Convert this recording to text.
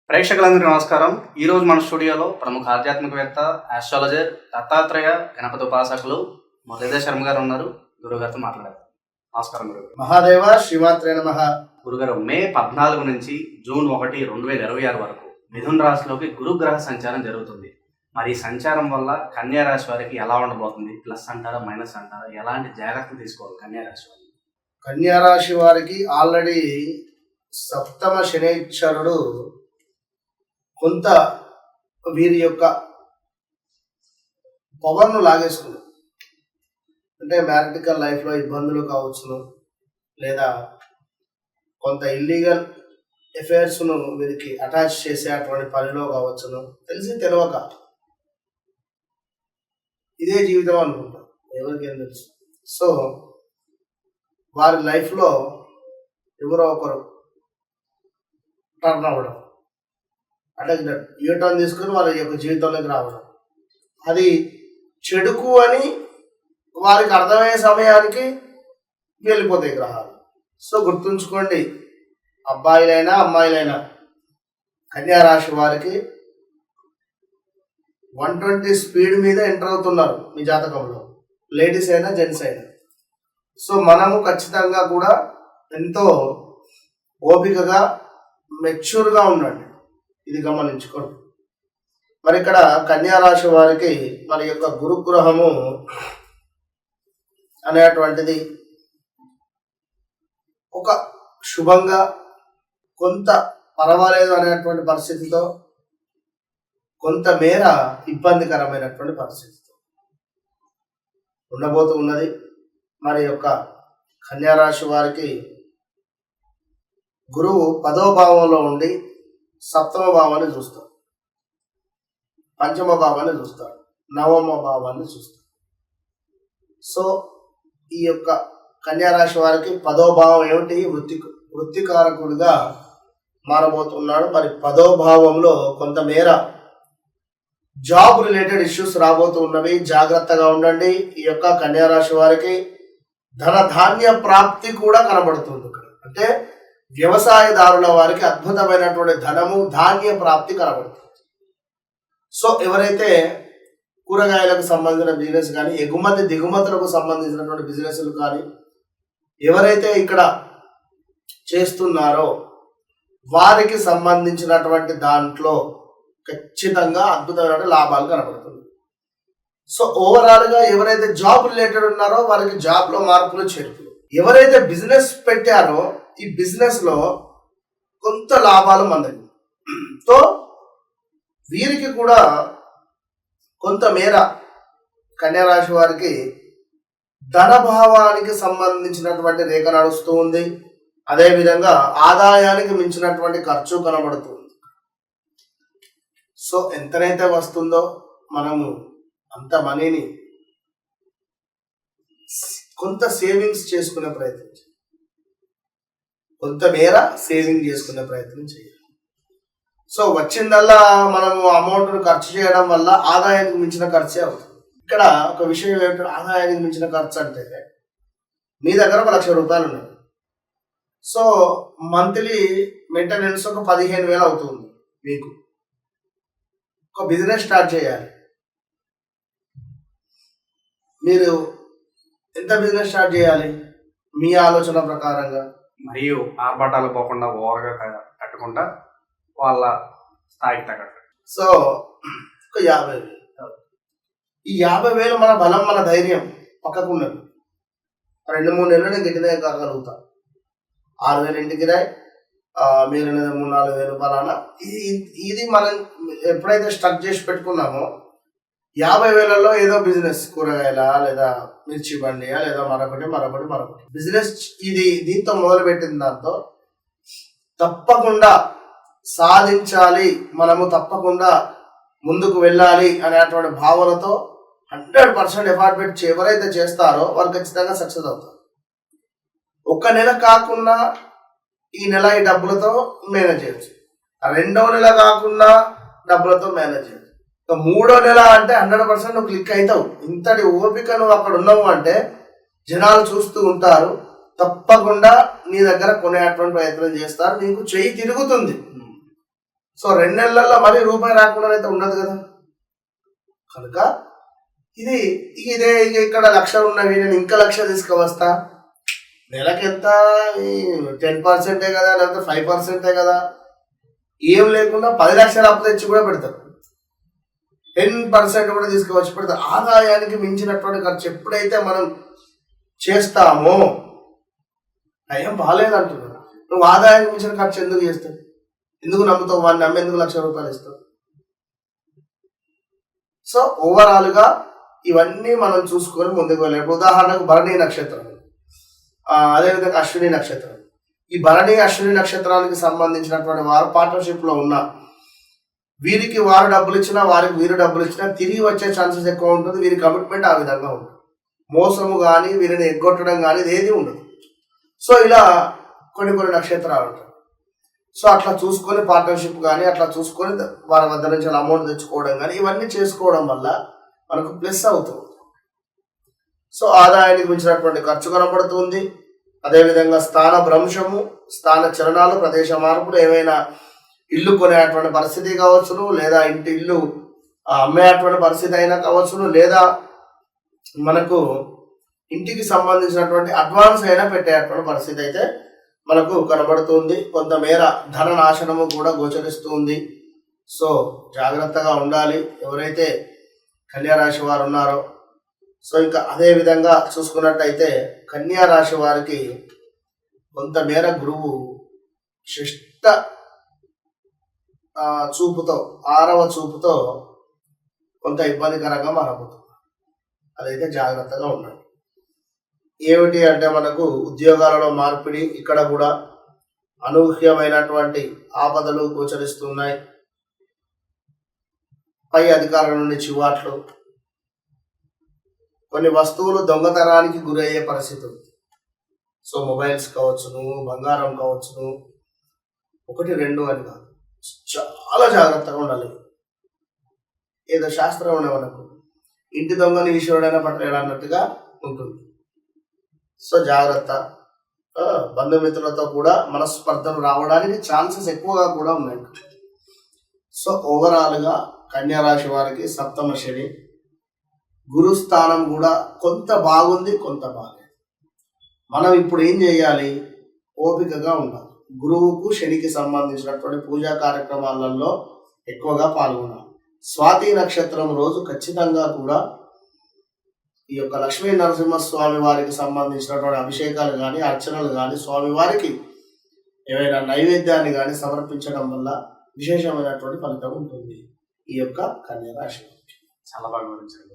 ప్రేక్షకులందరికీ నమస్కారం. ఈరోజు మన స్టూడియోలో ప్రముఖ ఆధ్యాత్మికవేత్త, ఆస్ట్రాలజర్, దత్తాత్రేయ గణపతి ఉపాసకులు మురళీధర్ శర్మ గారు ఉన్నారు. గురుగారితో మాట్లాడారు. నమస్కారం గురుగారు. మహాదేవ శ్రీమాత్రే నమః. గురుగారు, మే 14 నుంచి జూన్ 1, 2026 వరకు మిథున రాశిలోకి గురుగ్రహ సంచారం జరుగుతుంది. మరి ఈ సంచారం వల్ల కన్యా రాశి వారికి ఎలా ఉండబోతుంది? ప్లస్ అంటారా, మైనస్ అంటారా? ఎలాంటి జాగ్రత్తలు తీసుకోవాలి కన్యా రాశి వారికి? కన్యా రాశి వారికి ఆల్రెడీ సప్తమ శనైశ్వరుడు కొంత వీరి యొక్క పవర్ను లాగేసుకుంది. అంటే మ్యారిటికల్ లైఫ్లో ఇబ్బందులు కావచ్చును, లేదా కొంత ఇల్లీగల్ అఫైర్స్ను వీరికి అటాచ్ చేసే అటువంటి పనిలో కావచ్చును, తెలిసి తెలియక ఇదే జీవితం అనుకుంటాం, ఎవరికేం తెలుసు. సో వారి లైఫ్లో ఎవరో ఒకరు టర్న్ అవ్వడం, అంటే యూటర్న్ తీసుకుని వాళ్ళ యొక్క జీవితంలోకి రావడం, అది చెడుకు అని వారికి అర్థమయ్యే సమయానికి వెళ్ళిపోతాయి గ్రహాలు. సో గుర్తుంచుకోండి, అబ్బాయిలైనా అమ్మాయిలైనా కన్యా రాశి వారికి 120 స్పీడ్ మీద ఎంటర్ అవుతున్నారు మీ జాతకంలో, లేడీస్ అయినా జెంట్స్ అయినా. సో మనము ఖచ్చితంగా కూడా ఎంతో ఓపికగా మెచ్యూర్గా ఉండండి, ఇది గమనించుకోండి. మరి ఇక్కడ కన్యా రాశి వారికి మరి యొక్క గురుగ్రహము అనేటువంటిది ఒక శుభంగా, కొంత పర్వాలేదు అనేటువంటి పరిస్థితితో, కొంత మేర ఇబ్బందికరమైనటువంటి పరిస్థితితో ఉండబోతూ ఉన్నది. మరి యొక్క కన్యా రాశి వారికి గురువు 10వ భావంలో ఉండి సప్తమ భావాన్ని చూస్తాడు, పంచమ భావాన్ని చూస్తాడు, నవమ భావాన్ని చూస్తాడు. సో ఈ యొక్క కన్యా రాశి వారికి 10వ భావం ఏమిటి? వృత్తికారకుడిగా మారబోతున్నాడు. మరి 10వ భావంలో కొంతమేర జాబ్ రిలేటెడ్ ఇష్యూస్ రాబోతూ ఉన్నవి, జాగ్రత్తగా ఉండండి. ఈ యొక్క కన్యా రాశి వారికి ధనధాన్య ప్రాప్తి కూడా కనబడుతుంది ఇక్కడ. అంటే వ్యవసాయదారుల వారికి అద్భుతమైనటువంటి ధనము, ధాన్య ప్రాప్తి కనబడుతుంది. సో ఎవరైతే కూరగాయలకు సంబంధించిన బిజినెస్ కానీ, ఎగుమతి దిగుమతులకు సంబంధించినటువంటి బిజినెస్లు కానీ ఎవరైతే ఇక్కడ చేస్తున్నారో వారికి సంబంధించినటువంటి దాంట్లో ఖచ్చితంగా అద్భుతమైన లాభాలు కనబడుతుంది. సో ఓవరాల్గా ఎవరైతే జాబ్ రిలేటెడ్ ఉన్నారో వారికి జాబ్లో మార్పులు చేర్పులు, ఎవరైతే బిజినెస్ పెట్టారో ఈ బిజినెస్లో కొంత లాభాలు మందవి. సో వీరికి కూడా కొంతమేర కన్యా రాశి వారికి ధనభావానికి సంబంధించినటువంటి రేఖ నడుస్తూ ఉంది. అదేవిధంగా ఆదాయానికి మించినటువంటి ఖర్చు కనబడుతుంది. సో ఎంతనైతే వస్తుందో మనము అంత మనీని కొంత సేవింగ్స్ చేసుకునే ప్రయత్నం చేయాలి, కొంతమేర సేవింగ్ చేసుకునే ప్రయత్నం చేయాలి. సో వచ్చిందల్లా మనము అమౌంట్ను ఖర్చు చేయడం వల్ల ఆదాయానికి మించిన ఖర్చే అవుతుంది. ఇక్కడ ఒక విషయం ఏమిటంటే, ఆదాయానికి మించిన ఖర్చు అంటే మీ దగ్గర 1,00,000 రూపాయలు ఉన్నాయి. సో మంత్లీ మెయింటెనెన్స్ ఒక 15,000 అవుతుంది. మీకు ఒక బిజినెస్ స్టార్ట్ చేయాలి. మీరు ఎంత బిజినెస్ స్టార్ట్ చేయాలి మీ ఆలోచన ప్రకారంగా? మరియు ఆర్భాటాలు పోకుండా, ఓవర్గా కట్టకుండా వాళ్ళ స్థాయికి తగ్గట్టు. సో ఒక 50,000. ఈ 50,000 మన బలం, మన ధైర్యం పక్కకు ఉన్నది. 2-3 నెలలు నేను గట్టిగా కాగలుగుతా. 6,000 ఇంటికి రాయి, మీరు 3-4,000 బలానా. ఇది మనం ఎప్పుడైతే స్ట్రక్ చేసి పెట్టుకున్నామో 50,000లో ఏదో బిజినెస్, కూరగాయల లేదా మిర్చి బండియా లేదా మరొకటి బిజినెస్, దీంతో మొదలుపెట్టిన దాంతో తప్పకుండా సాధించాలి, మనము తప్పకుండా ముందుకు వెళ్ళాలి అనేటువంటి భావనతో 100% ఎఫర్ట్ పెట్టి ఎవరైతే చేస్తారో వారు ఖచ్చితంగా సక్సెస్ అవుతారు. ఒక నెల కాకుండా ఈ నెల ఈ డబ్బులతో మేనేజ్ చేయొచ్చు, 2వ నెల కాకుండా డబ్బులతో మేనేజ్ చేయొచ్చు, 3వ నెల అంటే 100% నువ్వు క్లిక్ అవుతావు. ఇంతటి ఓపిక నువ్వు అక్కడ ఉన్నావు అంటే జనాలు చూస్తూ ఉంటారు, తప్పకుండా నీ దగ్గర కొనేటువంటి ప్రయత్నం చేస్తారు, నీకు చెయ్యి తిరుగుతుంది. సో 2 నెలల్లో మరీ రూపాయి రాకుండా అయితే ఉండదు కదా. కనుక ఇదే ఇక్కడ 1,00,000 ఉన్నవి నేను ఇంకా 1,00,000 తీసుకువస్తా, నెలకి ఎంత 10% కదా, లేకపోతే 5% కదా, ఏం లేకుండా 10 లక్షలు అప్పు తెచ్చి కూడా పెడతారు, 10% కూడా తీసుకువచ్చి పెడతారు. ఆదాయానికి మించినటువంటి ఖర్చు ఎప్పుడైతే మనం చేస్తామో నయం బాగాలేదంటున్నాడు. నువ్వు ఆదాయానికి మించిన ఖర్చు ఎందుకు చేస్తావు? ఎందుకు నమ్ముతావు? వాడిని నమ్మి ఎందుకు ₹1,00,000 ఇస్తావు? సో ఓవరాల్గా ఇవన్నీ మనం చూసుకొని ముందుకు వెళ్ళాలి. ఉదాహరణకు భరణి నక్షత్రం, అదేవిధంగా అశ్విని నక్షత్రం. ఈ భరణి అశ్విని నక్షత్రానికి సంబంధించినటువంటి వారు పార్ట్నర్షిప్లో ఉన్న వీరికి వారు డబ్బులు ఇచ్చినా, వారికి వీరు డబ్బులు ఇచ్చినా తిరిగి వచ్చే ఛాన్సెస్ ఎక్కువ ఉంటుంది. వీరి కమిట్మెంట్ ఆ విధంగా ఉంటుంది. మోసము కానీ వీరిని ఎగ్గొట్టడం కానీ ఏది ఉండదు. సో ఇలా కొన్ని నక్షత్రాలు ఉంటాయి. సో అట్లా చూసుకొని పార్ట్నర్షిప్ కానీ అట్లా చూసుకొని వారి వద్ద నుంచి అమౌంట్ తెచ్చుకోవడం కానీ ఇవన్నీ చేసుకోవడం వల్ల మనకు ప్లస్ అవుతుంది. సో ఆదాయానికి మించినటువంటి ఖర్చు కనబడుతుంది. అదేవిధంగా స్థాన భ్రంశము, స్థాన చలనాలు, ప్రదేశ మార్పులు, ఏమైనా ఇల్లు కొనేటువంటి పరిస్థితి కావచ్చును, లేదా ఇల్లు అమ్మేటువంటి పరిస్థితి అయినా కావచ్చును, లేదా మనకు ఇంటికి సంబంధించినటువంటి అడ్వాన్స్ అయినా పెట్టేటువంటి పరిస్థితి అయితే మనకు కనబడుతుంది. కొంతమేర ధన నాశనము కూడా గోచరిస్తుంది. సో జాగ్రత్తగా ఉండాలి ఎవరైతే కన్యా రాశి వారు ఉన్నారో. సో ఇంకా అదే విధంగా చూసుకున్నట్టయితే కన్యా రాశి వారికి కొంతమేర గురువు శిష్ట చూపుతో, 6వ చూపుతో కొంత ఇబ్బందికరంగా మారబోతుంది. అదైతే జాగ్రత్తగా ఉండాలి. ఏమిటి అంటే మనకు ఉద్యోగాలలో మార్పిడి, ఇక్కడ కూడా అనూహ్యమైనటువంటి ఆపదలు గోచరిస్తున్నాయి. పై అధికారుల నుండి చివాట్లు, కొన్ని వస్తువులు దొంగతనానికి గురయ్యే పరిస్థితి ఉంది. సో మొబైల్స్ కావచ్చును, బంగారం కావచ్చును, 1, 2 అని కాదు, చాలా జాగ్రత్తగా ఉండాలి. ఏదో శాస్త్రం ఉండే మనకు ఇంటి దొంగని ఈశ్వరుడైనా పట్టలేడు అన్నట్టుగా ఉంటుంది. సో జాగ్రత్త. బంధుమిత్రులతో కూడా మనస్పర్ధలు రావడానికి ఛాన్సెస్ ఎక్కువగా కూడా ఉన్నాయి. సో ఓవరాల్గా కన్యా రాశి వారికి 7వ శని, గురుస్థానం కూడా కొంత బాగుంది, కొంత బాగాలేదు. మనం ఇప్పుడు ఏం చేయాలి? ఓపికగా ఉండాలి. గురువుకు శనికి సంబంధించినటువంటి పూజా కార్యక్రమాలలో ఎక్కువగా పాల్గొనాలి. స్వాతి నక్షత్రం రోజు ఖచ్చితంగా కూడా ఈ యొక్క లక్ష్మీ నరసింహస్వామి వారికి సంబంధించినటువంటి అభిషేకాలు కానీ, అర్చనలు కానీ, స్వామివారికి ఏవైనా నైవేద్యాన్ని కానీ సమర్పించడం వల్ల విశేషమైనటువంటి ఫలితం ఉంటుంది ఈ యొక్క కన్యా రాశి. చాలా బాగా వివరించారు.